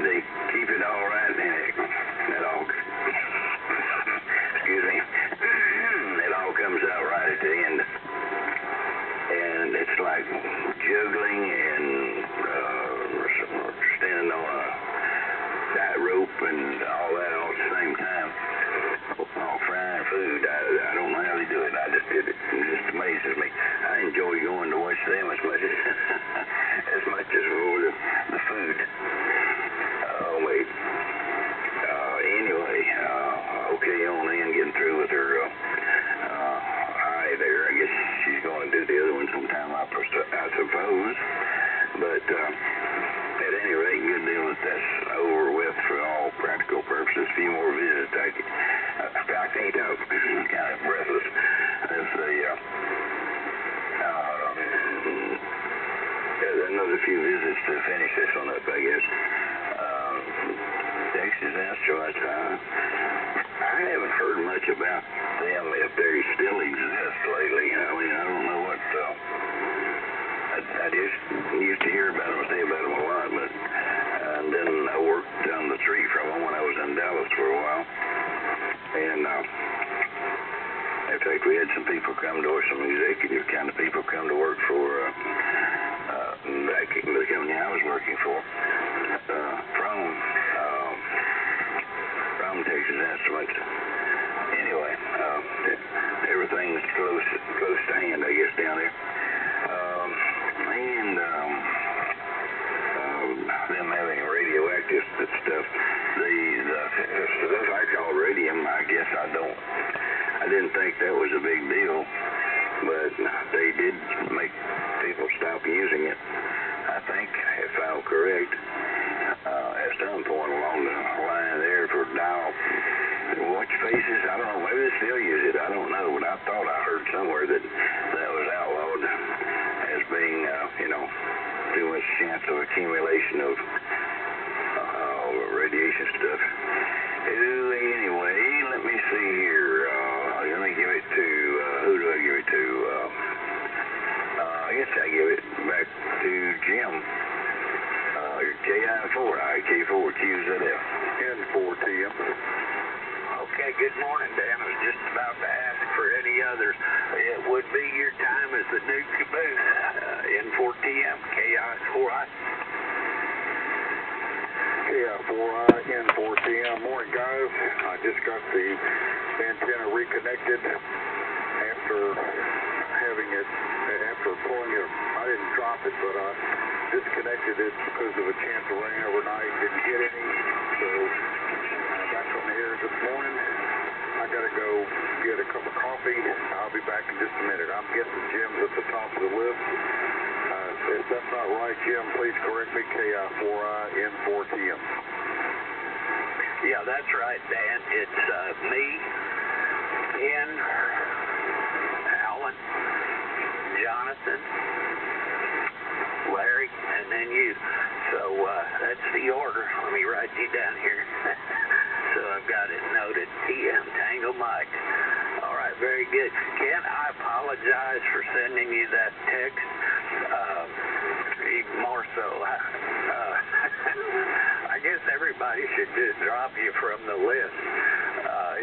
they keep it all right, and it all, excuse me, it all comes out right at the end. And it's like juggling and standing on a tightrope and all that all at the same time. All frying food. I don't know how they do it. I just did it. It just amazes me. I enjoy going to watch them as much as for the food. Oh wait. Anyway, okay, on in, getting through with her eye there. I guess she's going to do the other one sometime, I suppose. But at any rate, good deal that that's over with for all practical purposes. A few more visits. I can't help. I'm kind of breathless. There's another few visits to finish this one up, I guess. Texas asteroids. I haven't heard much about them if they still exist lately. I mean, I don't know what. I just used to hear about them, say about them a lot, but and then I worked down the street from them when I was in Dallas for a while. And in fact, we had some people come to us, some executive kind of people come to work for back in the company I was working for from Texas Instruments. Anyway, everything's close to hand, I guess, down there. And them having radioactive stuff. The stuff I call radium, I guess I didn't think that was a big deal, but they did make people stop using it. I think, if I'm correct, at some point along the line there for dial watch faces, I don't know, maybe they still use it, I don't know, but I thought I heard somewhere that was outlawed as being, too much chance of accumulation of radiation stuff. Anyway, let me see here. Let me give it to, who do I give it to? I guess I give it back to Jim. KI4I K4QZF N4TM. Okay, good morning, Dan. I was just about to ask for any others. It would be your time as the new caboose. N4TM, KI4I. KI4I N4TM. Morning, guys. I just got the antenna reconnected after pulling it. I didn't drop it, but I disconnected it because of a chance of rain overnight. Didn't get any, so back on the air this morning. I gotta go get a cup of coffee. I'll be back in just a minute. I'm guessing Jim's at the top of the list. If that's not right, Jim, please correct me. KI4I N4TM. Yeah, that's right, Dan. It's me, Ken, Alan, Jonathan, Larry, and then you. So that's the order. Let me write you down here. So I've got it noted. TM, Tango Mike. All right, very good. Ken, I apologize for sending you that text. Even more so, I guess everybody should just drop you from the list.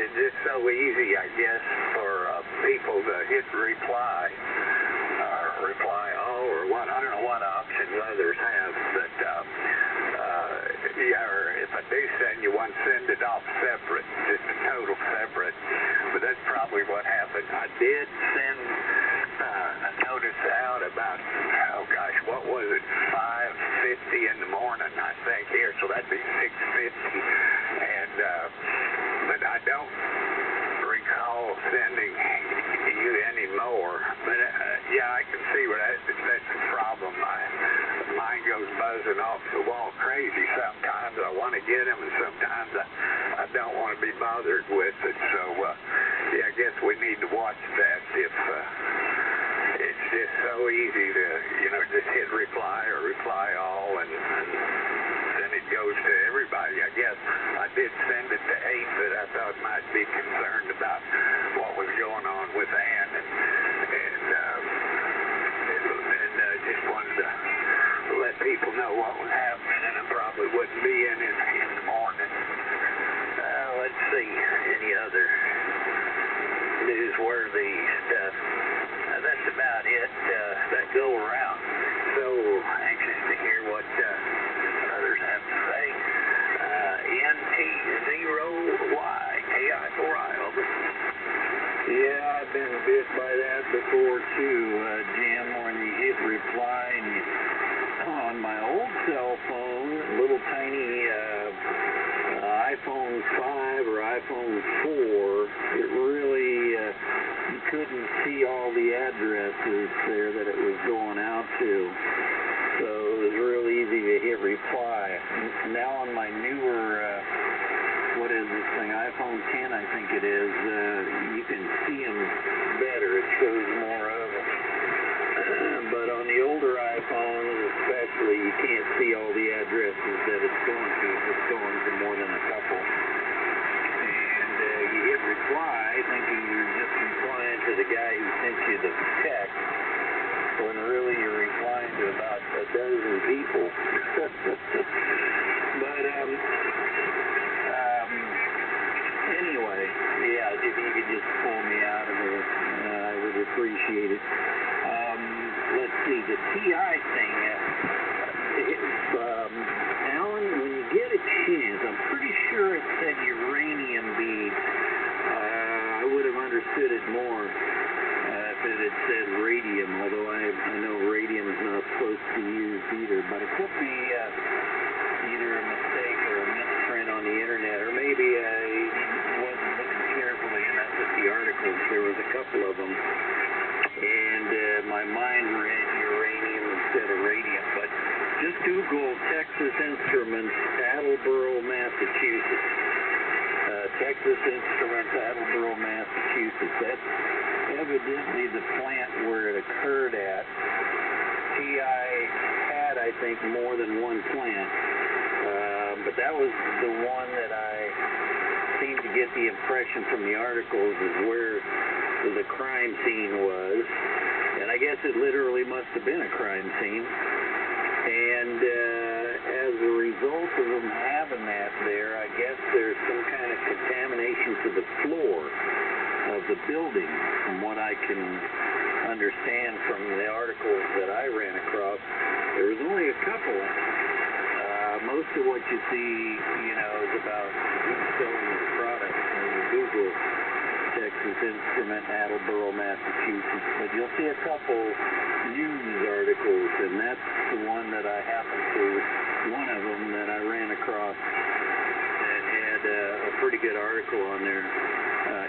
It's just so easy, I guess, for people to hit reply, or reply all, or what. I don't know what options others have, but yeah, or if I do send you one, send it off separate, just a total separate. But that's probably what happened. I did send a notice out about, oh gosh, what was it, 5:50 in the morning, I think, here, so that'd be 6:50. And, but I don't recall sending you any more. But, yeah, I can see where that's the problem. Mine goes buzzing off the wall crazy sometimes. I want to get them, and sometimes I don't want to be bothered with it. So, yeah, I guess we need to watch that if it's just so easy to, just hit reply or reply all, and then it goes to everybody. I guess I did send it to 8, but I thought might be concerned about what was going on with Ann, and just wanted to let people know what was happening, and I probably wouldn't be in the morning. Let's see, any other newsworthy stuff. That's about it that go around. So anxious to hear what others have to say. NT0Y, KI4I, over. Yeah, I've been bit by that before too, Jim, when you hit reply and you, on my old cell phone, little tiny iPhone 5 or iPhone 4, it really, you couldn't see all the addresses there that it was going out to. So it was real easy to hit reply. Now on my newer, what is this thing, iPhone 10 I think it is, you can see them better. It shows more of them. But on the older iPhones especially, you can't see all the addresses that it's going to if it's going to more than a couple. And you hit reply thinking you're just replying to the guy who sent you the text, when really you're replying to about a dozen people. But anyway, yeah, if you could just pull me out of there, I would appreciate it. Let's see, the TI thing, Alan, when you get a chance, I'm pretty sure it said uranium beads. I would have understood it more if it had said radium, although I know radium is not supposed to be used either, but it could be either a mistake or a misprint on the internet, or maybe I wasn't looking carefully enough at the articles. There was a couple of them, and my mind read uranium instead of radium, but just Google Texas Instruments, Attleboro, Massachusetts. Texas Instruments, Attleboro, Massachusetts. That's evidently the plant where it occurred at. TI had, I think, more than one plant, but that was the one that I seemed to get the impression from the articles is where the crime scene was, and I guess it literally must have been a crime scene. And as a result of them having that there, I guess there's some kind of contamination to the floor of the building, from what I can understand from the articles that I ran across. There was only a couple. Most of what you see, you know, is about who's selling the product when you Google Texas Instrument, Attleboro, Massachusetts. But you'll see a couple news articles, and that's the one that I happened to, one of them that I ran across that had a pretty good article on there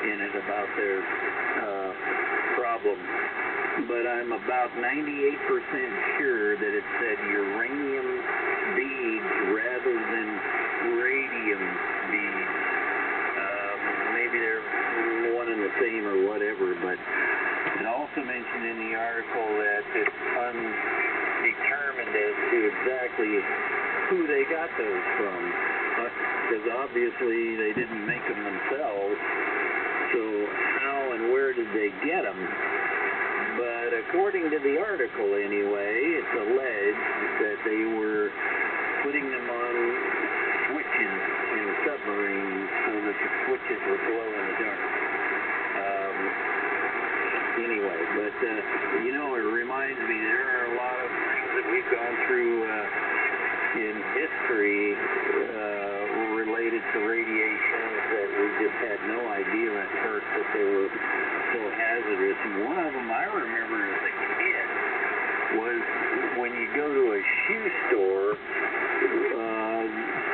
in it about their problem. But I'm about 98% sure that it said uranium beads rather than radium beads. Maybe they're one and the same or whatever, but it also mentioned in the article that it's undetermined as to exactly who they got those from, because obviously they didn't make them themselves, so how and where did they get them? But according to the article anyway, it's alleged that they were putting them on switches in submarines so that the switches would glow in the dark. Anyway, but you know, it reminds me there are a lot of things that we've gone through in history related to radiation that we just had no idea at first that they were so hazardous. And one of them I remember as a kid was when you go to a shoe store,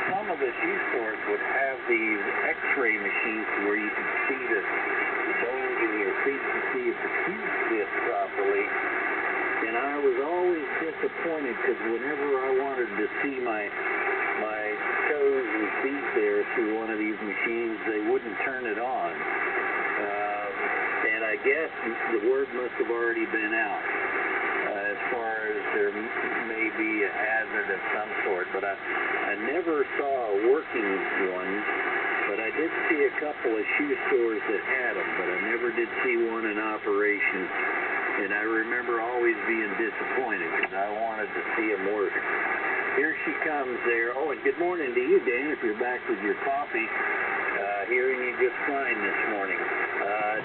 some of the shoe stores would have these x-ray machines where you could see the bones in your feet to see if the shoe fit properly. And I was always disappointed because whenever I wanted to see my toes and feet there through one of these machines, they wouldn't turn it on. And I guess the word must have already been out as far as there may be a hazard of some sort. But I never saw a working one, but I did see a couple of shoe stores that had them, but I never did see one in operation. And I remember always being disappointed because I wanted to see them work. Here she comes there. Oh, and good morning to you, Dan, if you're back with your coffee. Hearing you just fine this morning.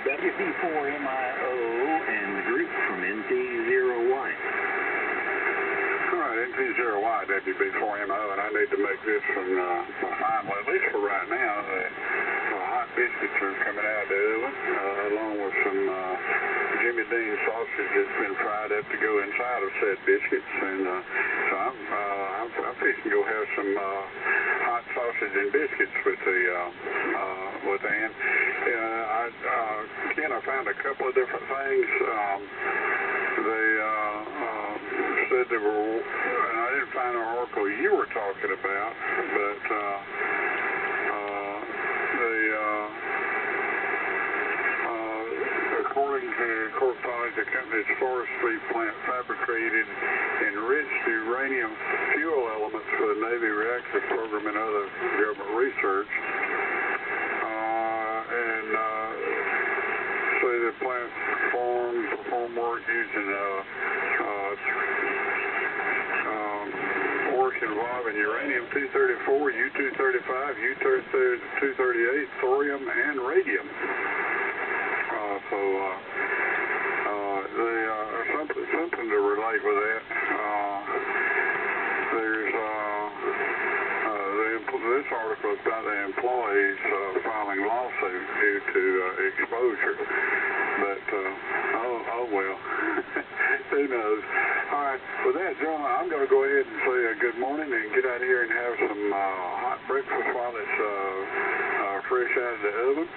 WP4MIO and the group from NT0Y. All right, NT0Y, WP4MO, and I need to make this some fine, well, at least for right now, the hot biscuits are coming out of the oven, along with some Jimmy Dean sausage that's been fried up to go inside of said biscuits, and so I'm fixing to go have some hot sausage and biscuits with Ann. Ken, I found a couple of different things. They said they were, and I didn't find an article you were talking about, but according to KI4I, the company's forestry plant fabricated enriched uranium fuel elements for the Navy reactor program and other government research. Say the plant perform work using work involving uranium-234, U-235, U-238, thorium, and radium. Something to relate with that. This article is about the employees filing lawsuit due to exposure. But, oh well, who knows. All right, with that, gentlemen, I'm going to go ahead and say good morning and get out here and have some hot breakfast while it's fresh out of the oven.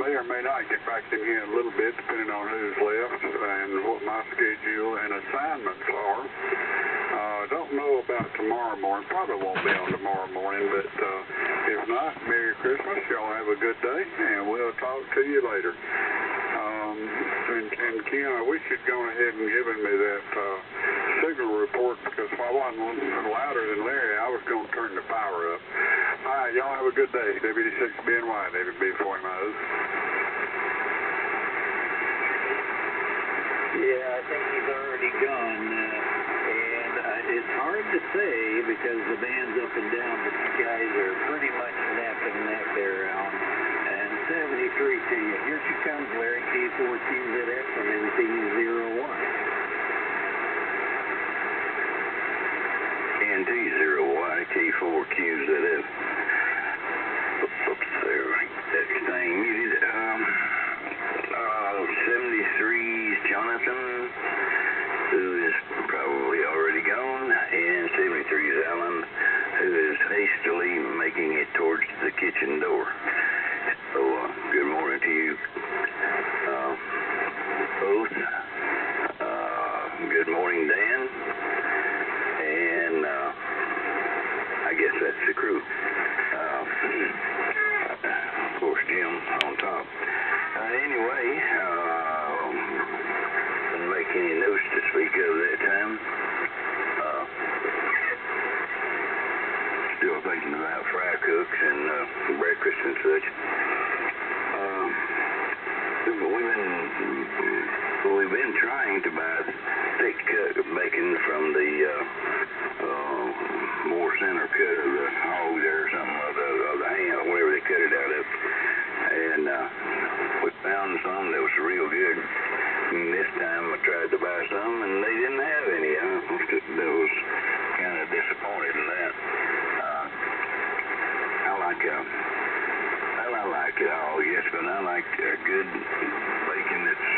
May or may not get back in here in a little bit, depending on who's left and what my schedule and assignments are. Don't know about tomorrow morning. Probably won't be on tomorrow morning, but if not, Merry Christmas. Y'all have a good day, and we'll talk to you later. And Ken, I wish you'd gone ahead and given me that signal report, because if I wasn't louder than Larry, I was going to turn the power up. All right, y'all have a good day. WD6BNY, WP4MO. Yeah, I think he's already gone. And it's hard to say because the band's up and down, but you guys are pretty much neck and neck there, Alan. And 73 to you. Here she comes, Larry, K4QZF from NT0Y. NT0Y, K4QZF. Oops, there, that's thing muted. 73's Jonathan, who is probably already gone, and 73's Alan, who is hastily making it towards the kitchen door. So, good morning to you both. Good morning, Dan. And I guess that's the crew. Of course, Jim on top. Anyway, didn't make any notes to speak of that time. Still thinking about fry cooks and breakfast and such. We've been trying to buy thick cut bacon from the more center cut of the hog there or something, of the ham, whatever they cut it out of. And we found some that was real good. And this time I tried to buy some and they didn't have any. I was kind of disappointed in that. I like it all, yes, but I like a good bacon that's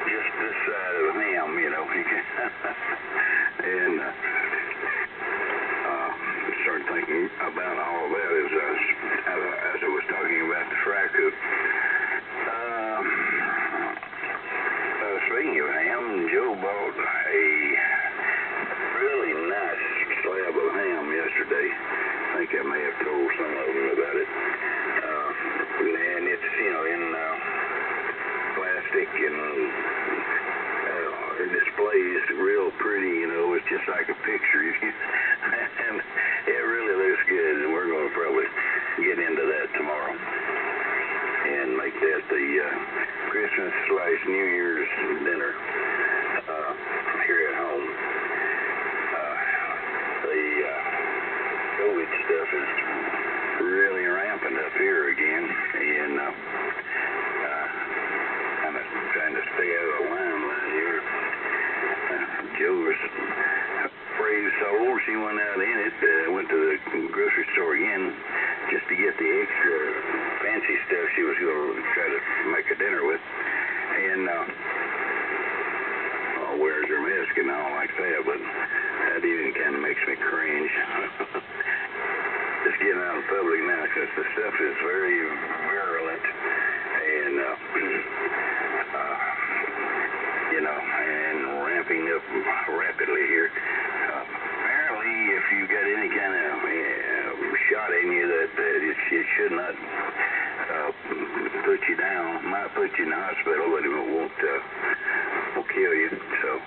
just this side of a ham, you know. And started thinking about all of that as I was talking about the fry cook. Speaking of ham, Joe bought a really nice slab of ham yesterday. I think I may have told some of them about it. And it's, you know, in plastic and it displays real pretty, you know, it's just like a picture. And it really looks good, and we're going to probably get into that tomorrow and make that the Christmas/New Year's dinner here at home. COVID stuff is really rampant up here again, and kind of trying to stay out of the limelight here. Joe was brave soul. She went out in it, went to the grocery store again just to get the extra fancy stuff she was going to try to make a dinner with, and wears her mask and all like that, but that even kind of makes me cringe. Just getting out in public now, because the stuff is very virulent, and and ramping up rapidly here. Apparently, if you got any kind of shot in you, that it should not put you down. It might put you in the hospital, but it won't kill you. So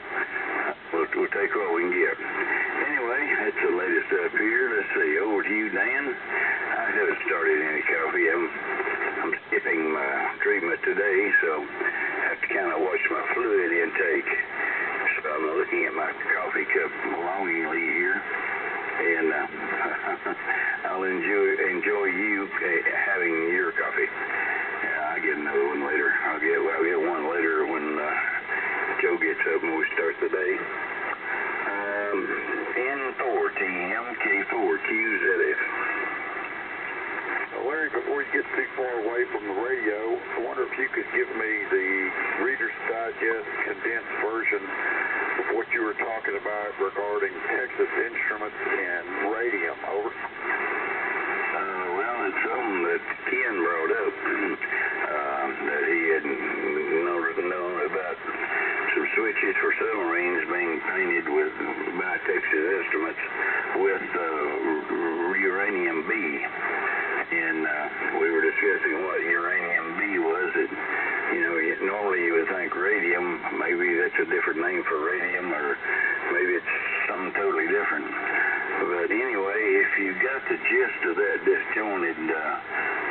we'll take what we can get. Anyway, that's the latest up here. Let's see. Over to you, Dan. I haven't started any coffee. I'm skipping my treatment today, so I have to kind of watch my fluid intake. So I'm looking at my coffee cup longingly here, and I'll enjoy you having your coffee. I'll get another one later. I'll get one later when Joe gets up and we start the day. N4TM K4QZF. Larry, before you get too far away from the radio, I wonder if you could give me the Reader's Digest condensed version of what you were talking about regarding Texas Instruments and radium. Over. Well, it's something that Ken brought up, that he had known about some switches for submarines being painted by Texas Instruments with uranium B. And we were discussing what uranium B was. Normally you would think radium, maybe that's a different name for radium, or maybe it's something totally different. But anyway, if you got the gist of that disjointed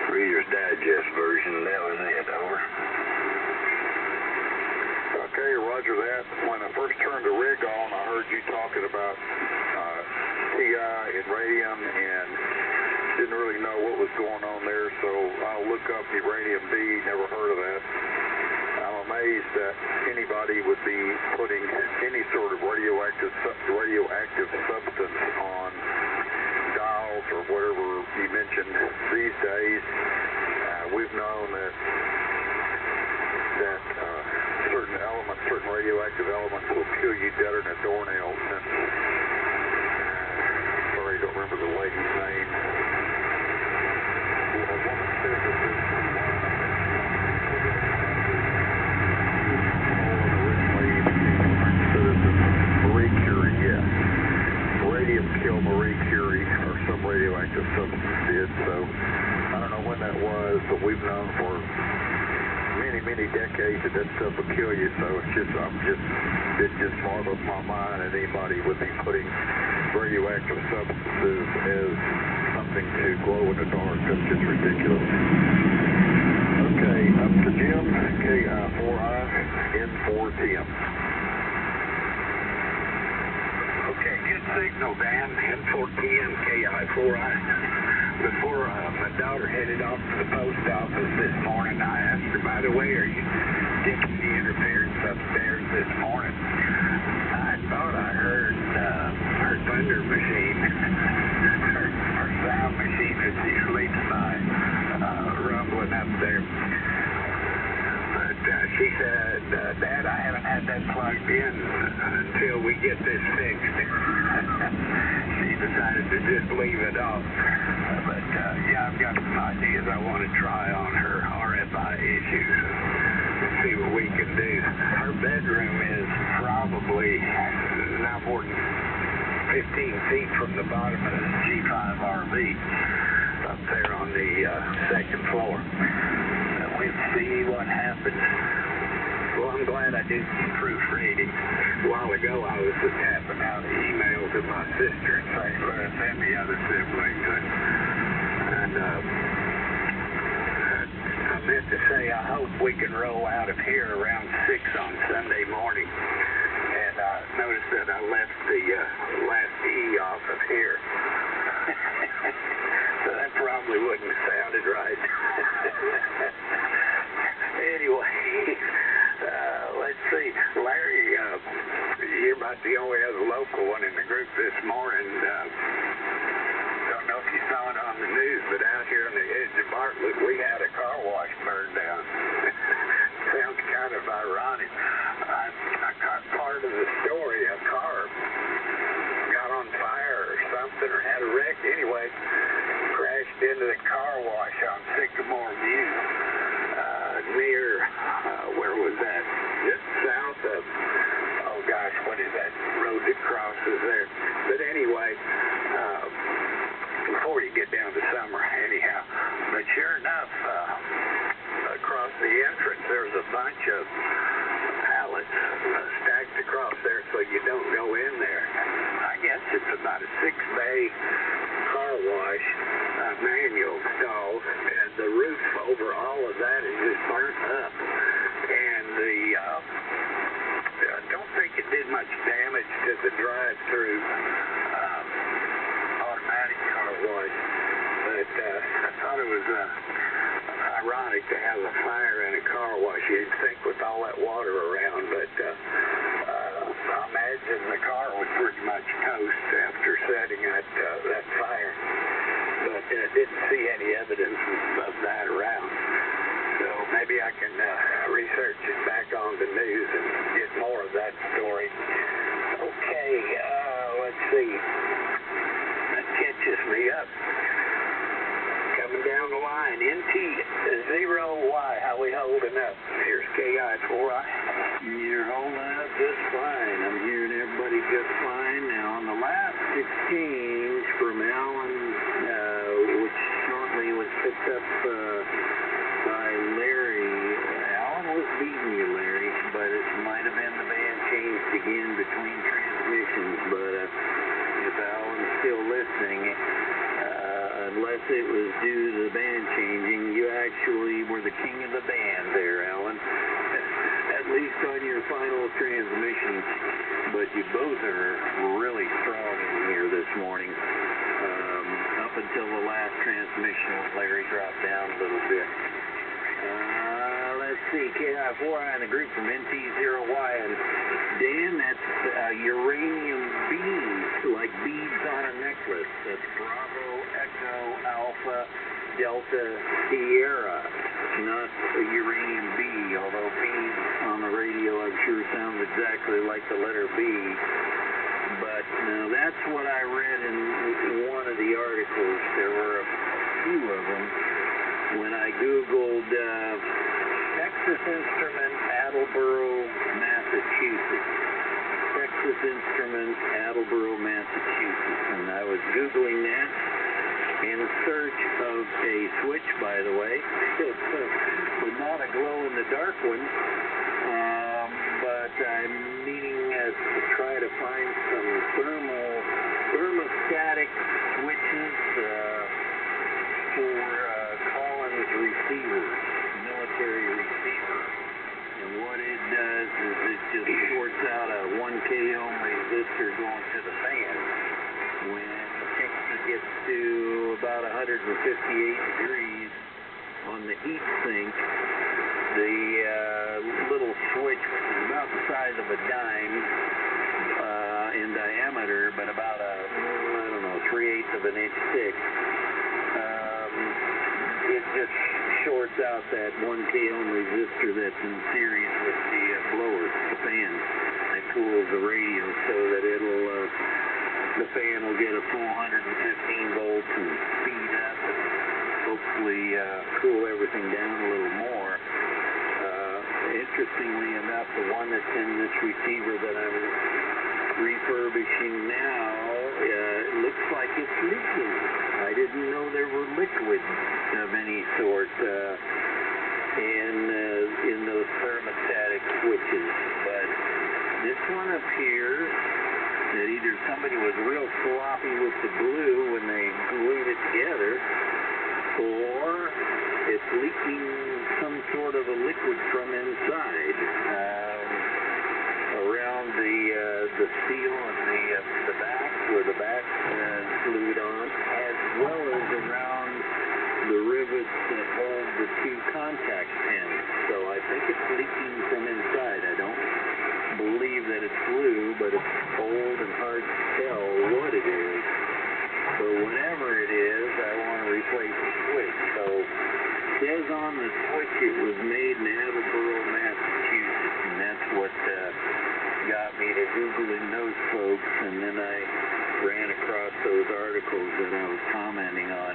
Reader's Digest version, that was it. Over. Okay, roger that. When I first turned the rig on, I heard you talking about TI and radium, and didn't really know what was going on there, so I'll look up uranium B. Never heard of that. I'm amazed that anybody would be putting any sort of radioactive substance on dials or whatever you mentioned these days. We've known that certain radioactive elements will kill you deader than a doornail. Sorry, I don't remember the lady's name. A woman said that this Marie Curie, yes. Radium killed Marie Curie, or some radioactive substance did, so I don't know when that was, but we've known for many decades that stuff will kill you, so it just boggles my mind that anybody would be putting radioactive substances as something to glow in the dark. That's just ridiculous. Okay, up to Jim, KI4I NT0Y. Okay, good signal, Dan. N4TM KI4I. Before my daughter headed off to the post office this morning, I asked her, by the way, are you getting the interference upstairs this morning? I thought I heard her thunder machine, her sound machine that she sleeps by, rumbling up there. But she said, Dad, I haven't had that plugged in until we get this fixed. She decided to just leave it off. But yeah, I've got some ideas I want to try on her RFI issues and see what we can do. Her bedroom is probably not more than 15 feet from the bottom of the G5RV up there on the second floor. We'll see what happens. Well, I'm glad I did some proofreading. A while ago, I was just tapping out emails of my sister in St. Louis and the other siblings. And I meant to say, I hope we can roll out of here around 6 on Sunday morning. And I noticed that I left the last E off of here. crashed into the car wash on Sycamore View, near, where was that? Just south of, oh gosh, what is that road that crosses there? But anyway, before you get down to Summer, anyhow. But sure enough, across the entrance, there's a bunch of pallets stacked across there so you don't go in there. I guess it's about a 6-bay car wash, manual stalls, and the roof over all of that is just burnt up. And I don't think it did much damage to the drive-through automatic car wash, but I thought it was ironic to have a fire in a car wash. You'd think with all that water around, but I imagine the car was pretty much toast after setting that fire. But didn't see any evidence of that around. So maybe I can research it back on the news and get more of that story. Okay, let's see. That catches me up. Coming down the line, NT0Y, how we holding up? Here's KI4I. You're holding up just fine. I'm hearing everybody just fine. Now, on the last exchange from Alan, which shortly was picked up by Larry, Alan was beating you, Larry, but it might have been the band changed again between transmissions. But if Alan's still listening, unless it was due to the band changing, you actually were the king of the band there, Alan. At least on your final transmission. But you both are really strong in here this morning. Up until the last transmission, Larry dropped down a little bit. Let's see, KI4I in the group from NT0Y. And Dan, that's uranium beads, like beads on a necklace. That's Bravo, Echo, Alpha, Delta, Sierra. Not a uranium B, although beads on the radio I'm sure sounds exactly like the letter B. But now that's what I read in one of the articles. There were a few of them. When I Googled Texas Instrument, Attleboro, Massachusetts. Texas Instrument, Attleboro, Massachusetts. And I was Googling that in search of a switch, by the way. But not a glow-in-the-dark one. But I'm needing to try to find some thermostatic switches for Collins receivers, military receiver. And what it does is it just shorts out a 1K ohm resistor going to the fan. When the temperature gets to about 158 degrees on the heat sink, the little switch, which is about the size of a dime in diameter, but about a, 3/8 of an inch thick, it just shorts out that 1K ohm resistor that's in series with the blower, the fan, that cools the radio so that the fan will get a full 115 volts and speed up and hopefully cool everything down a little more. Interestingly enough, the one that's in this receiver that I'm refurbishing now, it looks like it's leaking. I didn't know there were liquids of any sort in those thermostatic switches, but this one appears that either somebody was real sloppy with the glue when they glued it together, or it's leaking some sort of a liquid from inside around the seal of the back, where the back is glued on, as well as around the rivets that hold the two contact pins. So I think it's leaking from inside. I don't believe that it's glue, but it's cold and hard to tell what it is. So whatever it is, I want to replace the switch. So it says on the switch it was made in Attleboro, Massachusetts, and that's what got me to Googling those folks, and then I ran across those articles that I was commenting on.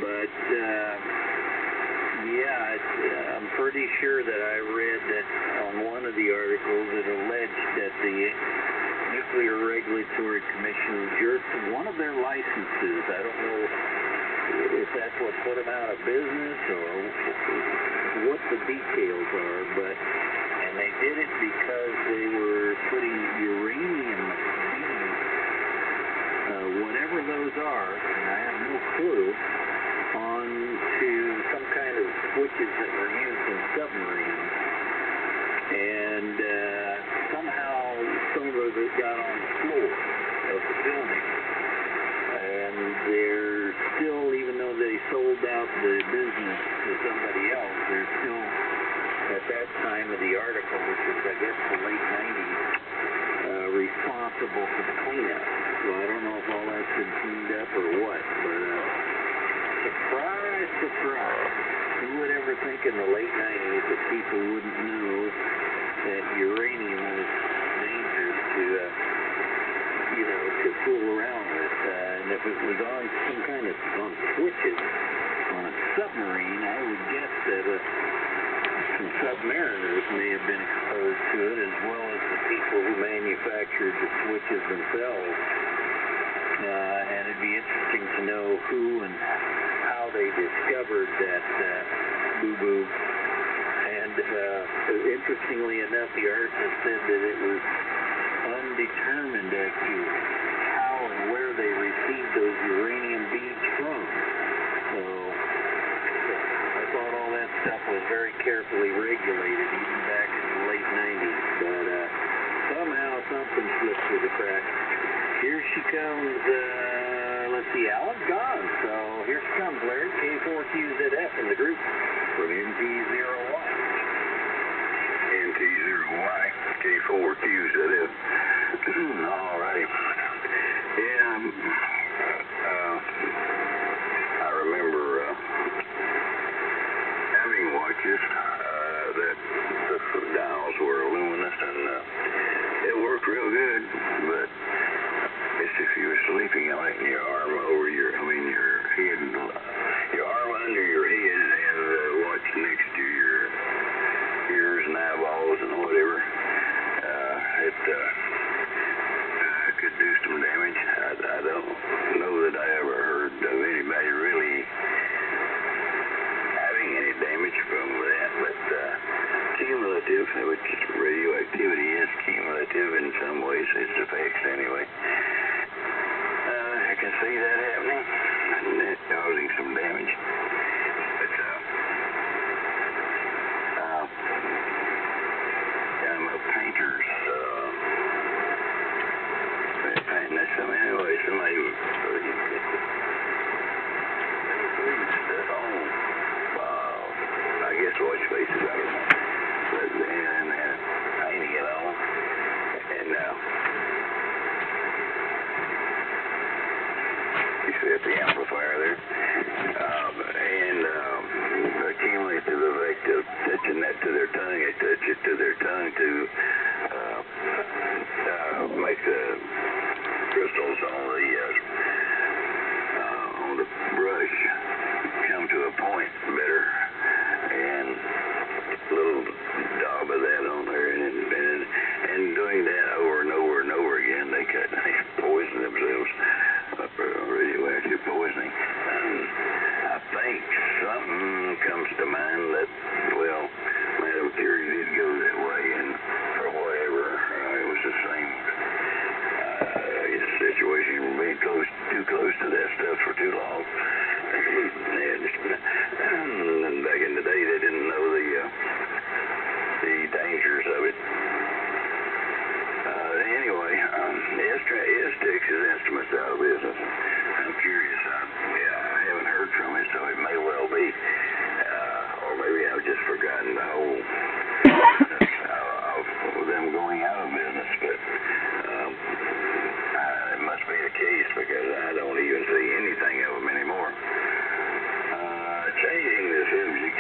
But, yeah, I'm pretty sure that I read that on one of the articles it alleged that the Nuclear Regulatory Commission jerked one of their licenses. I don't know if that's what put them out of business or what the details are, and they did it because they were putting uranium beads, whatever those are, and I have no clue, onto some kind of switches that were used in submarines. And somehow some of it got on the floor of the building. And they're still, even though they sold out the business to somebody else, they're still, at that time of the article, which is, I guess, the late 90s, responsible for the cleanup. So I don't know if all that's been cleaned up or what, but surprise, surprise. Who would ever think in the late 90s that people wouldn't know that uranium was dangerous to, to fool around with? And if it was on some kind of, on switches on a submarine, I would guess that some submariners may have been exposed to it, as well as the people who manufactured the switches themselves. And it'd be interesting to know who and how they discovered that boo-boo. And interestingly enough, the article said that it was undetermined as to how and where they received those uranium beads from. So I thought all that stuff was very carefully regulated, even back in the late 90s. But somehow something slipped through the cracks. Here she comes, let's see, Alan's gone, so here she comes, Larry, K4QZF in the group from NT0Y. NT0Y, K4QZF. Alrighty. Yeah, I remember having watches that the dials were luminous, and it worked real good, but if you were sleeping, letting your arm over your head, your arm under your head, and the watch next to your ears and eyeballs and whatever, it could do some damage. I don't know that I ever heard of anybody really having any damage from that, but cumulative, which radioactivity is cumulative in some ways, its effects anyway. I can see that happening, and it causing some damage. But I'm a painter, so painting this anyway. Somebody would I guess watch faces, I don't know. But and painting it on, and you see at the amplifier there, and the cumulative effect of touching that to their tongue, they touch it to their tongue to make the crystals on the brush come to a point better, and a little daub of that on there, and doing that over and over and over again, they poison themselves. Radioactive poisoning. I think something comes to mind that, well, Madam Curie did go that way, and for whatever, it was the same situation, being too close to that stuff for too long. And back in the day, they didn't know the dangers of it. Anyway, is Texas Instruments out of business? I'm curious. I haven't heard from it, so it may well be. Or maybe I've just forgotten the whole of them going out of business. But it must be the case, because I don't even see anything of them anymore. Changing the subject,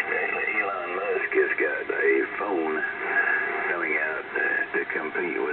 Elon Musk has got a phone coming out to compete with